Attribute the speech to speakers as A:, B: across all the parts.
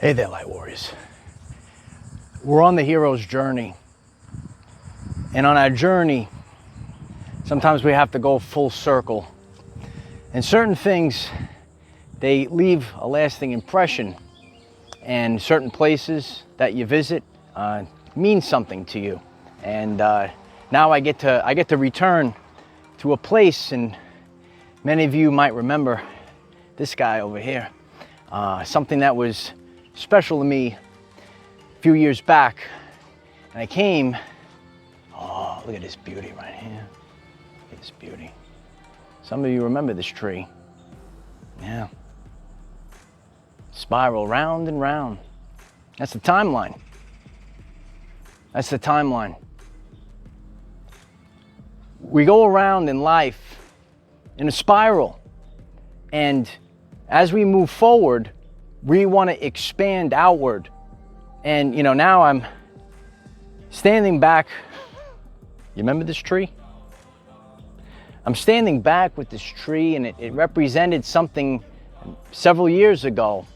A: Hey there, Light Warriors. We're on the hero's journey. And on our journey, sometimes we have to go full circle. And certain things, they leave a lasting impression. And certain places that you visit mean something to you. And now I get to return to a place, and many of you might remember this guy over here. Something that was special to me a few years back. And I came, oh, look at this beauty right here. Look at this beauty. Some of you remember this tree. Yeah. Spiral round and round. That's the timeline. That's the timeline. We go around in life in a spiral. And as we move forward, we want to expand outward. And you know, now I'm standing back. You remember this tree? I'm standing back with this tree, and it represented something several years ago.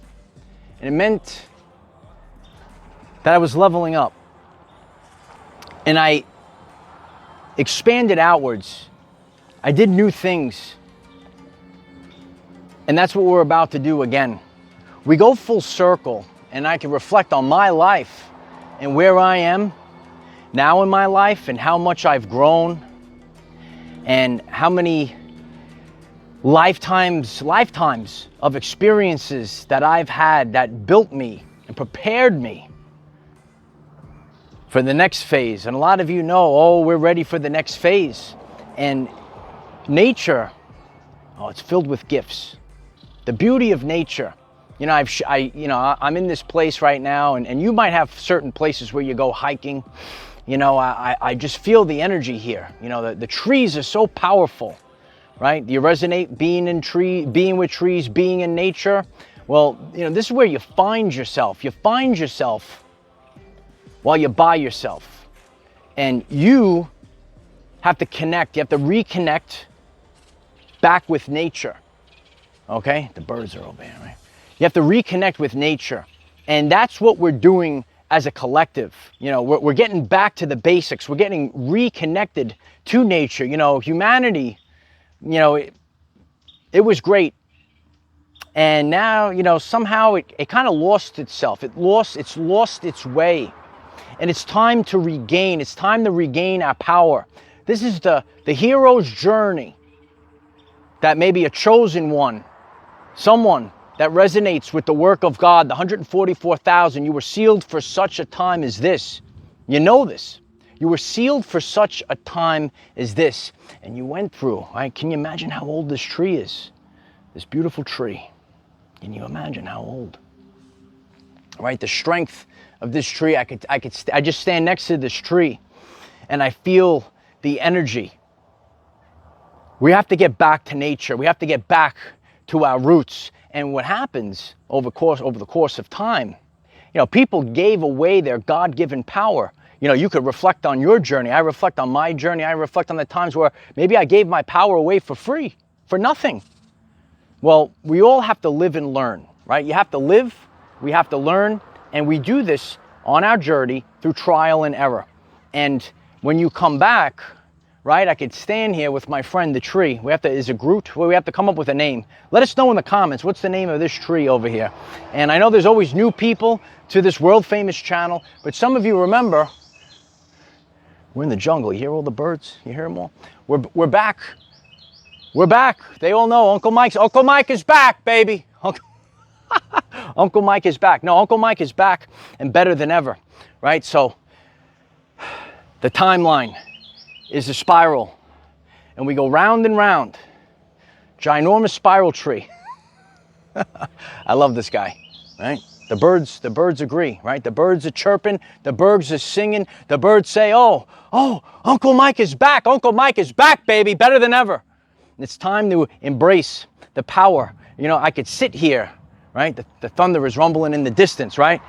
A: And it meant that I was leveling up. And I expanded outwards. I did new things. And that's what we're about to do again. We go full circle, and I can reflect on my life and where I am now in my life, and how much I've grown, and how many lifetimes of experiences that I've had that built me and prepared me for the next phase. And a lot of you know, oh, we're ready for the next phase. And nature, oh, it's filled with gifts. The beauty of nature. You know, I'm in this place right now, and you might have certain places where you go hiking. You know, I just feel the energy here. You know, the trees are so powerful, right? You resonate being with trees, being in nature. Well, you know, this is where you find yourself. You find yourself while you're by yourself. And you have to connect. You have to reconnect back with nature. Okay? The birds are over here, right? You have to reconnect with nature. And that's what we're doing as a collective. You know, we're getting back to the basics. We're getting reconnected to nature. You know, humanity, you know, it was great. And now, you know, somehow it kind of lost itself. It's lost its way. And it's time to regain. It's time to regain our power. This is the hero's journey. That may be a chosen one. Someone that resonates with the work of God, the 144,000. You were sealed for such a time as this. You know this. You were sealed for such a time as this. And you went through, right? Can you imagine how old this tree is? This beautiful tree. Can you imagine how old? Right? The strength of this tree. I just stand next to this tree, and I feel the energy. We have to get back to nature. We have to get back to our roots. And what happens over the course of time, you know, people gave away their God-given power. You know, you could reflect on your journey. I reflect on my journey. I reflect on the times where maybe I gave my power away for free, for nothing. Well, we all have to live and learn, right? You have to live, we have to learn, and we do this on our journey through trial and error. And when you come back, right, I could stand here with my friend, the tree. Is a Groot? Well, we have to come up with a name. Let us know in the comments, what's the name of this tree over here? And I know there's always new people to this world-famous channel, but some of you remember, we're in the jungle. You hear all the birds? You hear them all? We're back. We're back. They all know Uncle Mike is back, baby. Uncle Mike is back. No, Uncle Mike is back and better than ever, right? So the timeline is a spiral, and we go round and round. Ginormous spiral tree. I love this guy, right? The birds agree, right? The birds are chirping, the birds are singing, the birds say, oh, Uncle Mike is back. Uncle Mike is back, baby, better than ever. And it's time to embrace the power. You know, I could sit here, right? The thunder is rumbling in the distance, right?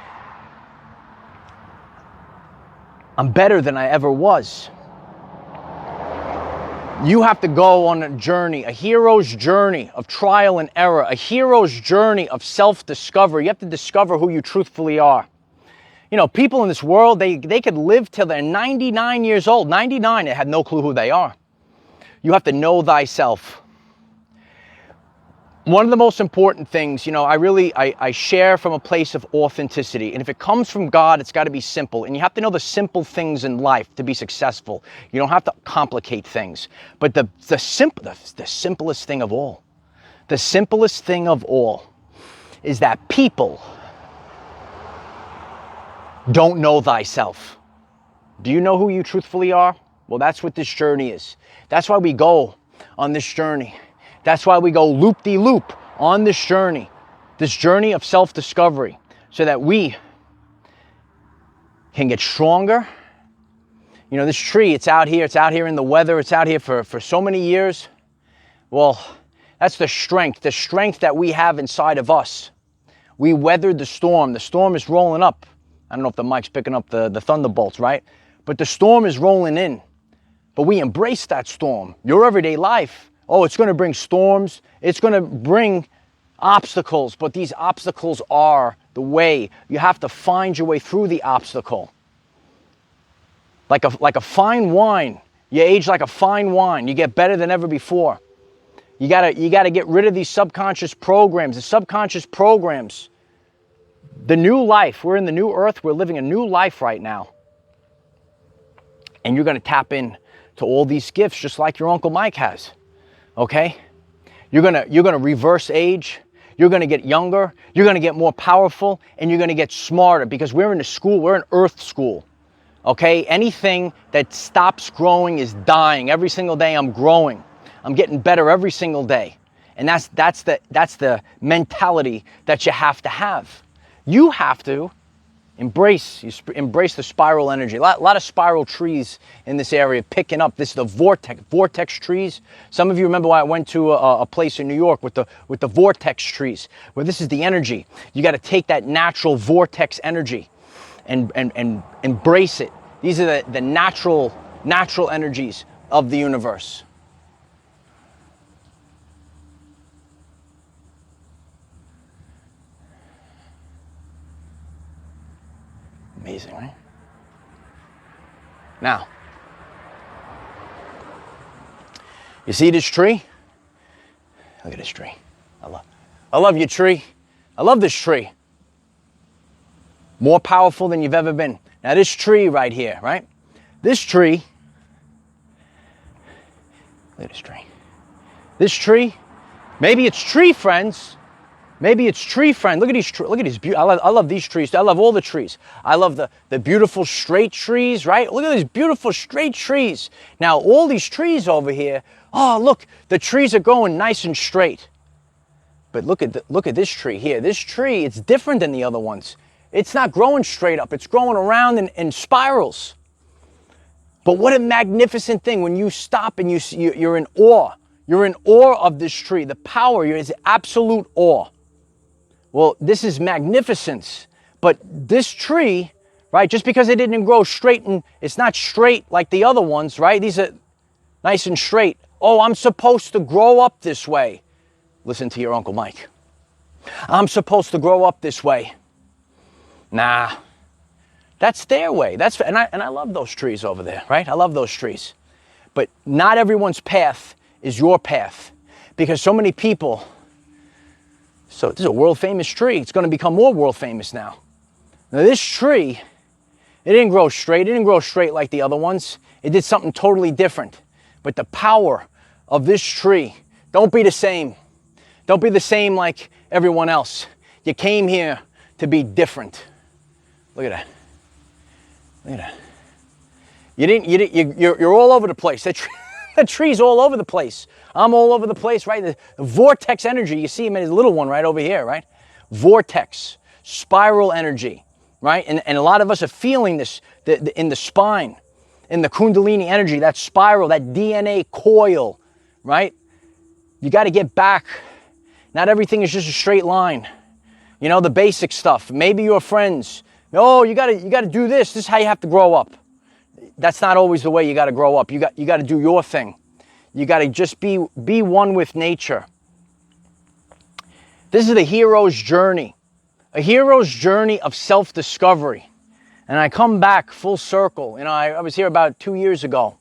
A: I'm better than I ever was. You have to go on a journey, a hero's journey of trial and error, a hero's journey of self-discovery. You have to discover who you truthfully are. You know, people in this world, they could live till they're 99 years old. 99, they have no clue who they are. You have to know thyself. One of the most important things, you know, I share from a place of authenticity. And if it comes from God, it's got to be simple. And you have to know the simple things in life to be successful. You don't have to complicate things. But the simplest thing of all, the simplest thing of all is that people don't know thyself. Do you know who you truthfully are? Well, that's what this journey is. That's why we go on this journey. That's why we go loop-de-loop on this journey of self-discovery, so that we can get stronger. You know, this tree, it's out here in the weather, it's out here for so many years. Well, that's the strength that we have inside of us. We weathered the storm. The storm is rolling up. I don't know if the mic's picking up the thunderbolts, right? But the storm is rolling in. But we embrace that storm. Your everyday life, oh, it's going to bring storms. It's going to bring obstacles, but these obstacles are the way. You have to find your way through the obstacle. Like a fine wine. You age like a fine wine. You get better than ever before. You gotta get rid of these subconscious programs. The subconscious programs. The new life. We're in the new earth. We're living a new life right now. And you're going to tap in to all these gifts just like your Uncle Mike has. Okay? You're gonna reverse age. You're gonna get younger. You're gonna get more powerful, and you're gonna get smarter, because we're in a school. We're in Earth school. Okay? Anything that stops growing is dying. Every single day I'm growing. I'm getting better every single day, and that's the mentality that you have to have. You have to embrace the spiral energy. A lot of spiral trees in this area picking up. This is the vortex trees. Some of you remember when I went to a place in New York with the vortex trees, where this is the energy. You got to take that natural vortex energy and embrace it. These are the natural energies of the universe. Amazing, right? Now, you see this tree? Look at this tree. I love your tree. I love this tree. More powerful than you've ever been. Now this tree right here, right? This tree, look at this tree. This tree, maybe it's tree friends. Maybe it's tree friend. Look at these. Look at these. I love these trees. I love all the trees. I love the beautiful straight trees, right? Look at these beautiful straight trees. Now all these trees over here. Oh, look, the trees are going nice and straight. But look at this tree here. This tree, it's different than the other ones. It's not growing straight up. It's growing around in spirals. But what a magnificent thing when you stop and you're in awe. You're in awe of this tree. The power is absolute awe. Well, this is magnificence, but this tree, right, just because it didn't grow straight, and it's not straight like the other ones, right? These are nice and straight. Oh, I'm supposed to grow up this way. Listen to your Uncle Mike. I'm supposed to grow up this way. Nah, that's their way. And I love those trees over there, right? I love those trees. But not everyone's path is your path, because so many people. So this is a world famous tree. It's going to become more world famous now. Now this tree, it didn't grow straight. It didn't grow straight like the other ones. It did something totally different. But the power of this tree, don't be the same. Don't be the same like everyone else. You came here to be different. Look at that. Look at that. You're all over the place. That tree's all over the place. I'm all over the place, right? The vortex energy, you see him in his little one right over here, right? Vortex, spiral energy, right? And a lot of us are feeling this in the spine, in the Kundalini energy, that spiral, that DNA coil, right? You got to get back. Not everything is just a straight line. You know, the basic stuff. Maybe your friends, oh, you got to do this. This is how you have to grow up. That's not always the way you got to grow up. You got to do your thing. You got to just be one with nature. This is the hero's journey. A hero's journey of self-discovery. And I come back full circle. You know, I was here about 2 years ago.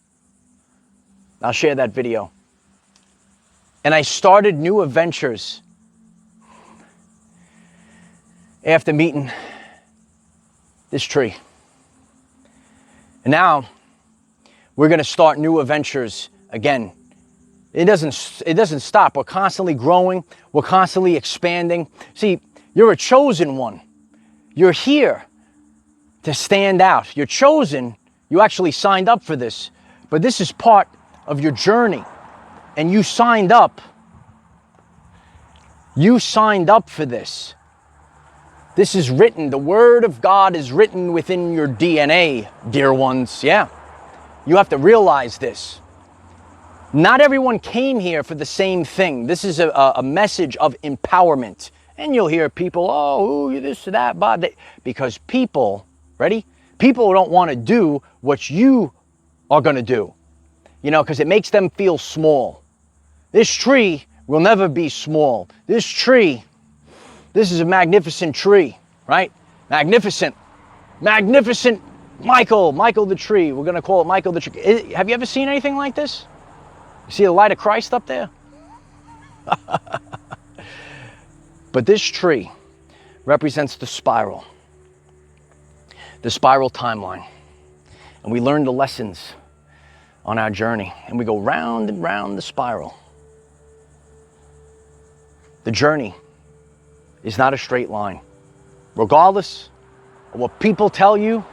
A: I'll share that video. And I started new adventures after meeting this tree. And now we're going to start new adventures again. It doesn't stop. We're constantly growing. We're constantly expanding. See, you're a chosen one. You're here to stand out. You're chosen. You actually signed up for this. But this is part of your journey. And you signed up. You signed up for this. This is written. The Word of God is written within your DNA, dear ones. Yeah. You have to realize this. Not everyone came here for the same thing. This is a message of empowerment. And you'll hear people, oh, ooh, this, that, blah. Because people, ready? People don't want to do what you are going to do. You know, because it makes them feel small. This tree will never be small. This tree, this is a magnificent tree, right? Magnificent. Magnificent Michael the tree. We're going to call it Michael the tree. Have you ever seen anything like this? You see the light of Christ up there? But this tree represents the spiral timeline. And we learn the lessons on our journey. And we go round and round the spiral. The journey is not a straight line. Regardless of what people tell you.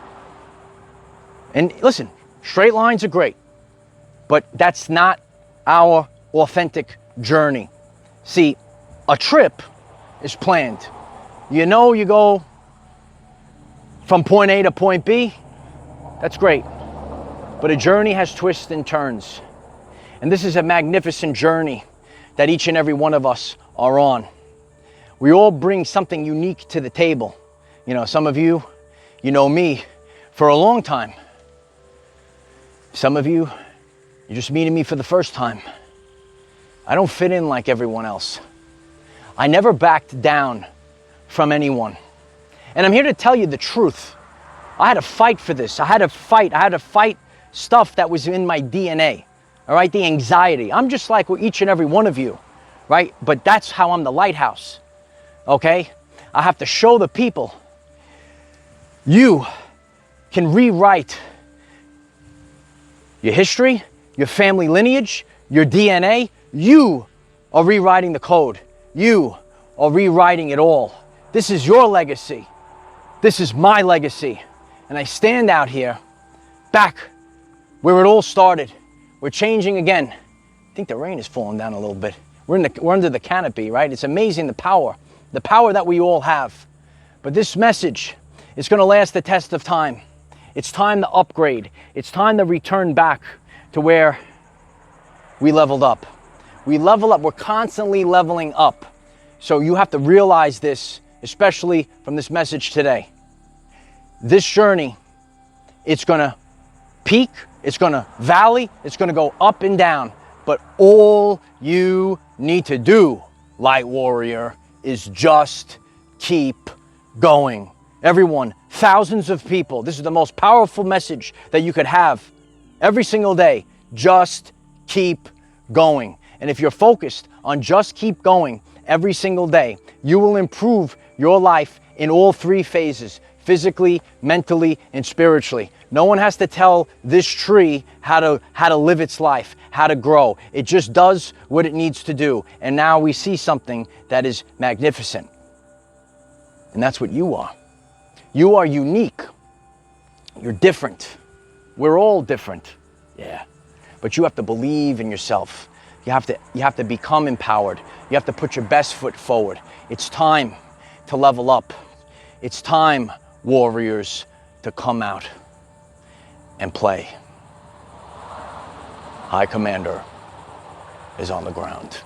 A: And listen, straight lines are great. But that's not our authentic journey. See, a trip is planned. You know, you go from point A to point B. That's great. But a journey has twists and turns. And this is a magnificent journey that each and every one of us are on. We all bring something unique to the table. You know, some of you, you know me for a long time. Some of you, you're just meeting me for the first time. I don't fit in like everyone else. I never backed down from anyone. And I'm here to tell you the truth. I had to fight for this. I had to fight stuff that was in my DNA. All right, the anxiety. I'm just like each and every one of you, right? But that's how I'm the lighthouse, okay? I have to show the people you can rewrite your history, your family lineage, your DNA. You are rewriting the code. You are rewriting it all. This is your legacy. This is my legacy. And I stand out here, back where it all started. We're changing again. I think the rain is falling down a little bit. We're under the canopy, right? It's amazing the power that we all have. But this message is going to last the test of time. It's time to upgrade. It's time to return back to where we leveled up. We level up. We're constantly leveling up. So you have to realize this, especially from this message today. This journey, it's going to peak, it's going to valley, it's going to go up and down. But all you need to do, Light Warrior, is just keep going. Everyone, thousands of people, this is the most powerful message that you could have every single day. Just keep going. And if you're focused on just keep going every single day, you will improve your life in all three phases: physically, mentally, and spiritually. No one has to tell this tree how to live its life, how to grow. It just does what it needs to do. And now we see something that is magnificent. And that's what you are. You are unique. You're different. We're all different. Yeah. But you have to believe in yourself. You have to become empowered. You have to put your best foot forward. It's time to level up. It's time, warriors, to come out and play. High Commander is on the ground,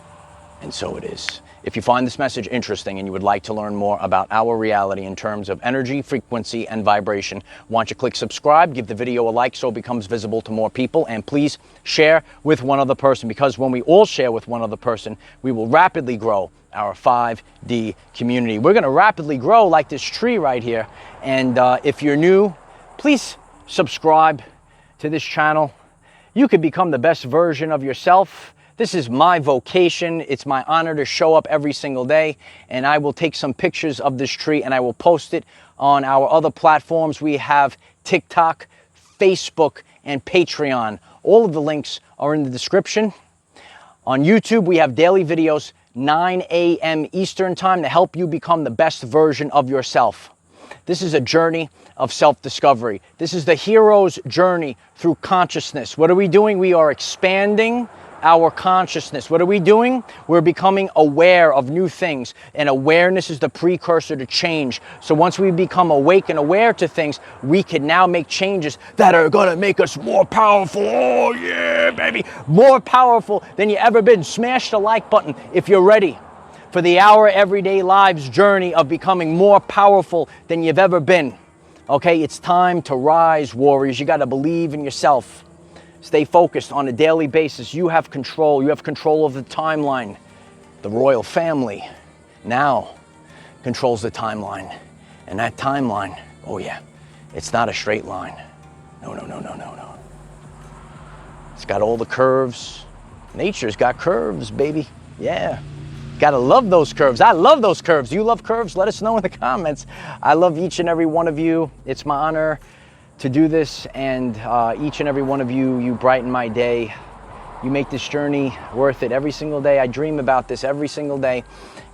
A: and so it is. If you find this message interesting and you would like to learn more about our reality in terms of energy, frequency, and vibration, why don't you click subscribe, give the video a like so it becomes visible to more people, and please share with one other person, because when we all share with one other person, we will rapidly grow our 5D community. We're going to rapidly grow like this tree right here. And if you're new, please subscribe to this channel. You could become the best version of yourself. This is my vocation. It's my honor to show up every single day, and I will take some pictures of this tree and I will post it on our other platforms. We have TikTok, Facebook, and Patreon. All of the links are in the description. On YouTube, we have daily videos, 9 a.m. Eastern time, to help you become the best version of yourself. This is a journey of self-discovery. This is the hero's journey through consciousness. What are we doing? We are expanding our consciousness. What are we doing? We're becoming aware of new things, and awareness is the precursor to change. So once we become awake and aware to things, we can now make changes that are gonna make us more powerful. Oh yeah, baby, more powerful than you ever been. Smash the like button if you're ready for the Our Everyday Lives journey of becoming more powerful than you've ever been. Okay, it's time to rise, warriors. You got to believe in yourself. Stay focused on a daily basis. You have control. You have control of the timeline. The royal family now controls the timeline. And that timeline, oh yeah, it's not a straight line. No, no, no, no, no, no. It's got all the curves. Nature's got curves, baby. Yeah. Gotta love those curves. I love those curves. You love curves? Let us know in the comments. I love each and every one of you. It's my honor to do this, and each and every one of you, you brighten my day. You make this journey worth it every single day. I dream about this every single day,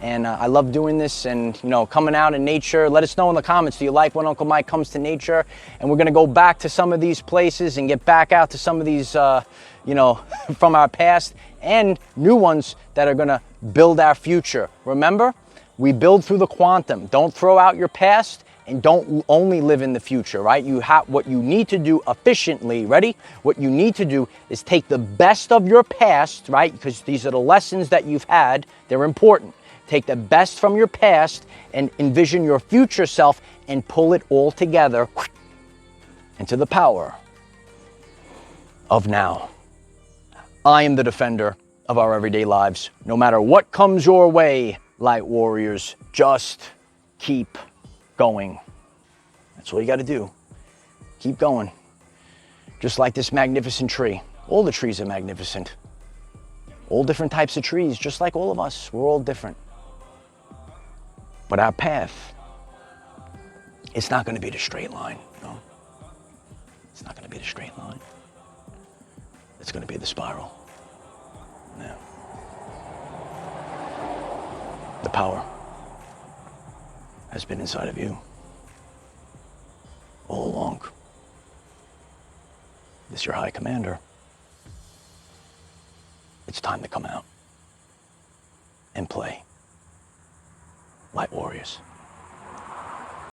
A: and I love doing this, and you know, coming out in nature. Let us know in the comments, do you like when Uncle Mike comes to nature? And we're gonna go back to some of these places and get back out to some of these, you know, from our past, and new ones that are gonna build our future. Remember, we build through the quantum. Don't throw out your past, and don't only live in the future, right? What you need to do efficiently, ready? What you need to do is take the best of your past, right? Because these are the lessons that you've had. They're important. Take the best from your past and envision your future self and pull it all together into the power of now. I am the defender of our everyday lives. No matter what comes your way, light warriors, just keep going. That's all you got to do. Keep going. Just like this magnificent tree. All the trees are magnificent. All different types of trees, just like all of us. We're all different. But our path, it's not going to be the straight line. No. It's not going to be the straight line. It's going to be the spiral. Yeah. The power has been inside of you all along. This is your high commander. It's time to come out and play, light warriors.